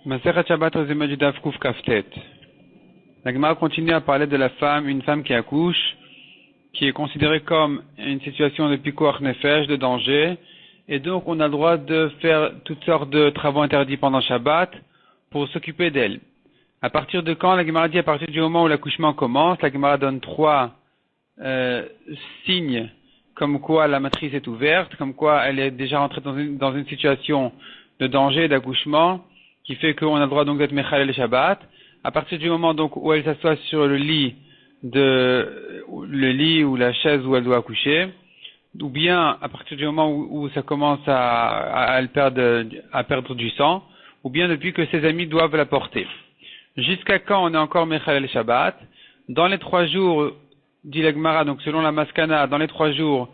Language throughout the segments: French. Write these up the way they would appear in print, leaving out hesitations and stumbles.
Masechet Shabbat Rezimah du Daf Kuf Kaftet. La Gemara continue à parler de la femme, une femme qui accouche, qui est considérée comme une situation de pikuach nefesh, de danger, et donc on a le droit de faire toutes sortes de travaux interdits pendant Shabbat pour s'occuper d'elle. À partir de quand? La Gemara dit à partir du moment où l'accouchement commence. La Gemara donne trois signes comme quoi la matrice est ouverte, comme quoi elle est déjà rentrée dans une situation de danger, d'accouchement, qui fait qu'on a le droit donc d'être Mechalel Shabbat. À partir du moment donc où elle s'assoit sur le lit ou la chaise où elle doit accoucher, ou bien à partir du moment où ça commence à perdre du sang, ou bien depuis que ses amis doivent la porter. Jusqu'à quand on est encore Mechalel Shabbat? Dans les 3 jours, dit la Gemara, donc selon la Maskana, dans les 3 jours,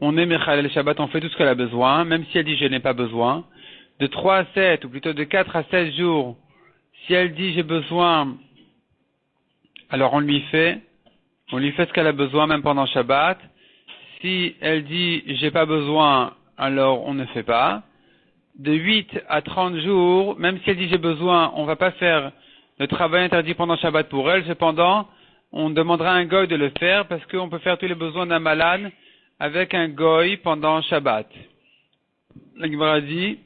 on est Mechalel Shabbat, on fait tout ce qu'elle a besoin, même si elle dit je n'ai pas besoin. De 3 à 7, ou plutôt de 4 à 16 jours, si elle dit j'ai besoin, alors on lui fait ce qu'elle a besoin même pendant Shabbat. Si elle dit j'ai pas besoin, alors on ne fait pas. De 8 à 30 jours, même si elle dit j'ai besoin, on va pas faire le travail interdit pendant Shabbat pour elle. Cependant, on demandera à un goy de le faire parce qu'on peut faire tous les besoins d'un malade avec un goy pendant Shabbat. La Gemara dit,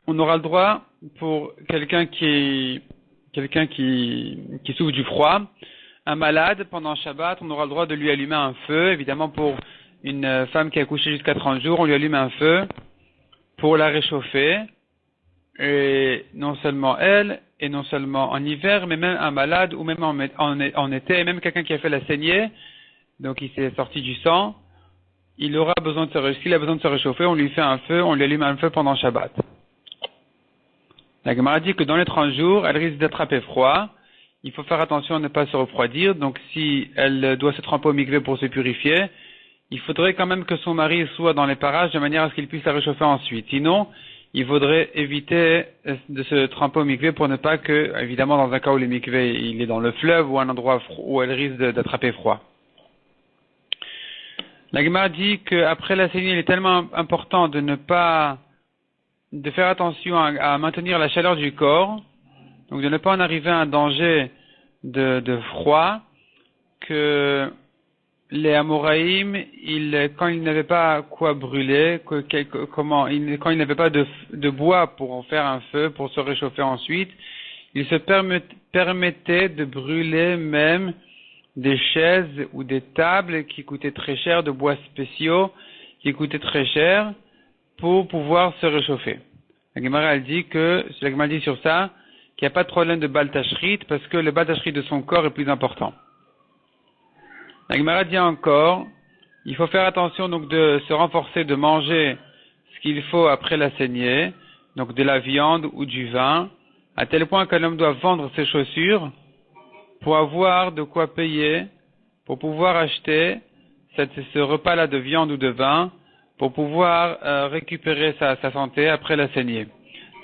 on aura le droit pour quelqu'un qui souffre du froid, un malade pendant Shabbat, on aura le droit de lui allumer un feu. Évidemment, pour une femme qui a accouché jusqu'à 30 jours, on lui allume un feu pour la réchauffer. Et non seulement elle, et non seulement en hiver, mais même un malade, ou même en été, et même quelqu'un qui a fait la saignée, donc il s'est sorti du sang, s'il a besoin de se réchauffer, on lui fait un feu, on lui allume un feu pendant Shabbat. La Gemara dit que dans les 30 jours, elle risque d'attraper froid. Il faut faire attention à ne pas se refroidir. Donc si elle doit se tremper au mikvé pour se purifier, il faudrait quand même que son mari soit dans les parages de manière à ce qu'il puisse la réchauffer ensuite. Sinon, il faudrait éviter de se tremper au mikvé pour ne pas que, évidemment dans un cas où le mikvé il est dans le fleuve ou un endroit où elle risque d'attraper froid. La Gemara dit qu'après la saignée, il est tellement important de faire attention à maintenir la chaleur du corps, donc de ne pas en arriver à un danger de froid, que les Amoraïm, quand ils n'avaient pas quoi brûler, quand ils n'avaient pas de bois pour en faire un feu, pour se réchauffer ensuite, ils se permettaient de brûler même des chaises ou des tables qui coûtaient très cher, de bois spéciaux qui coûtaient très cher, pour pouvoir se réchauffer. La Gemara elle dit la Gemara dit sur ça, qu'il n'y a pas de problème de Baal Tashrit, parce que le Baal Tashrit de son corps est plus important. La Gemara dit encore, il faut faire attention donc de se renforcer, de manger ce qu'il faut après la saignée, donc de la viande ou du vin, à tel point qu'un homme doit vendre ses chaussures pour avoir de quoi payer, pour pouvoir acheter ce repas-là de viande ou de vin, pour pouvoir récupérer sa santé après la saignée.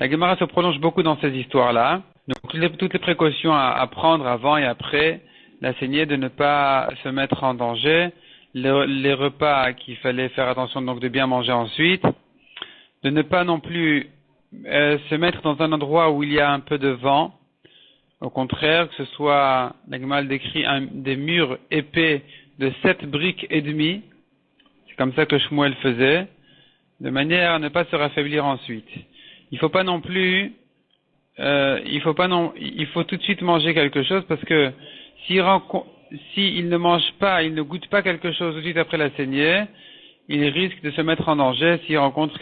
La Gemara se prolonge beaucoup dans ces histoires-là. Donc toutes les précautions à prendre avant et après la saignée, de ne pas se mettre en danger, les repas qu'il fallait faire attention donc de bien manger ensuite, de ne pas non plus se mettre dans un endroit où il y a un peu de vent. Au contraire, que ce soit, la Gemara décrit des murs épais de 7 briques et demie. C'est comme ça que Shmuel faisait, de manière à ne pas se raffaiblir ensuite. Il faut tout de suite manger quelque chose, parce que s'il ne mange pas, il ne goûte pas quelque chose tout de suite après la saignée, il risque de se mettre en danger s'il rencontre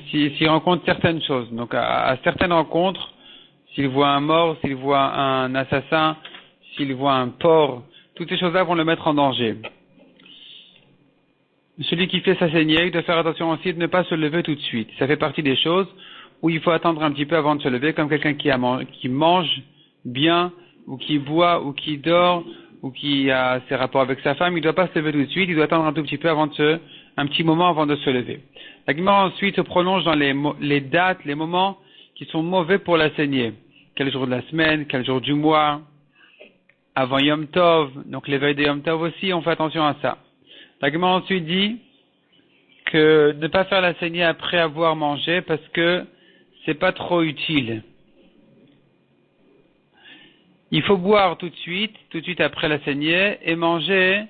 s'il rencontre certaines choses. Donc à certaines rencontres, s'il voit un mort, s'il voit un assassin, s'il voit un porc, toutes ces choses-là vont le mettre en danger. Celui qui fait sa saignée, il doit faire attention aussi de ne pas se lever tout de suite. Ça fait partie des choses où il faut attendre un petit peu avant de se lever, comme quelqu'un qui mange bien, ou qui boit, ou qui dort, ou qui a ses rapports avec sa femme. Il ne doit pas se lever tout de suite, il doit attendre un tout petit peu un petit moment avant de se lever. La Gemara ensuite se prolonge dans les dates, les moments qui sont mauvais pour la saignée. Quel jour de la semaine, quel jour du mois, avant Yom Tov, donc l'éveil de Yom Tov aussi, on fait attention à ça. La Gemara ensuite dit que de ne pas faire la saignée après avoir mangé, parce que c'est pas trop utile. Il faut boire tout de suite après la saignée, et manger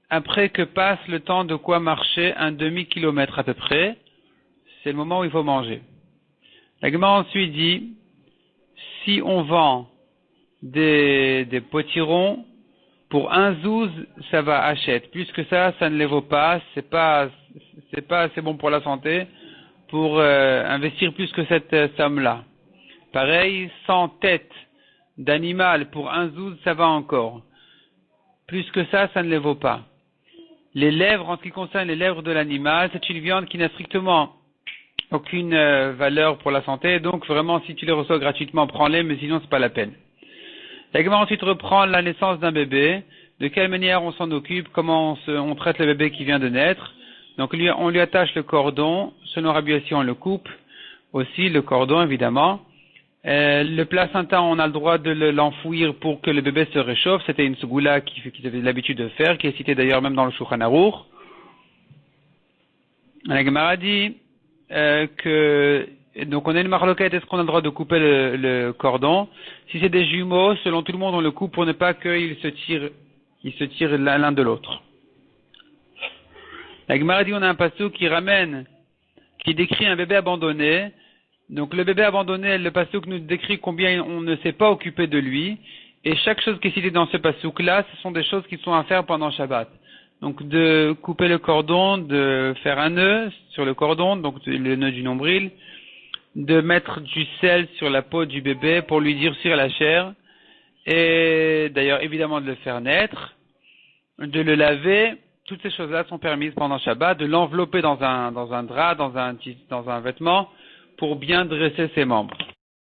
après que passe le temps de quoi marcher un demi-kilomètre à peu près. C'est le moment où il faut manger. La Gemara ensuite dit, si on vend des potirons, pour un zouz, ça va achète. Plus que ça ne les vaut pas. C'est pas assez bon pour la santé pour investir plus que cette somme-là. Pareil, 100 têtes d'animal pour un zouz, ça va encore. Plus que ça ne les vaut pas. Les lèvres, en ce qui concerne les lèvres de l'animal, c'est une viande qui n'a strictement aucune valeur pour la santé. Donc vraiment, si tu les reçois gratuitement, prends-les, mais sinon c'est pas la peine. La Gemara ensuite reprend la naissance d'un bébé, de quelle manière on s'en occupe, comment on traite le bébé qui vient de naître. Donc on lui attache le cordon, selon Rabbi Yossi on le coupe, aussi le cordon évidemment. Le placenta, on a le droit de l'enfouir pour que le bébé se réchauffe. C'était une sougoula qu'ils avaient l'habitude de faire, qui est citée d'ailleurs même dans le Shulchan Aruch. La Gemara dit donc on a une marloquette, est-ce qu'on a le droit de couper le cordon? Si c'est des jumeaux, selon tout le monde, on le coupe pour ne pas qu'ils se tirent l'un de l'autre. La Gemara dit on a un pasuk qui décrit un bébé abandonné. Donc le bébé abandonné, le pasuk nous décrit combien on ne s'est pas occupé de lui. Et chaque chose qui est citée dans ce pasuk-là, ce sont des choses qui sont à faire pendant Shabbat. Donc de couper le cordon, de faire un nœud sur le cordon, donc le nœud du nombril, de mettre du sel sur la peau du bébé pour lui durcir la chair, et d'ailleurs évidemment de le faire naître, de le laver. Toutes ces choses-là sont permises pendant Shabbat, de l'envelopper dans un drap, dans un vêtement, pour bien dresser ses membres.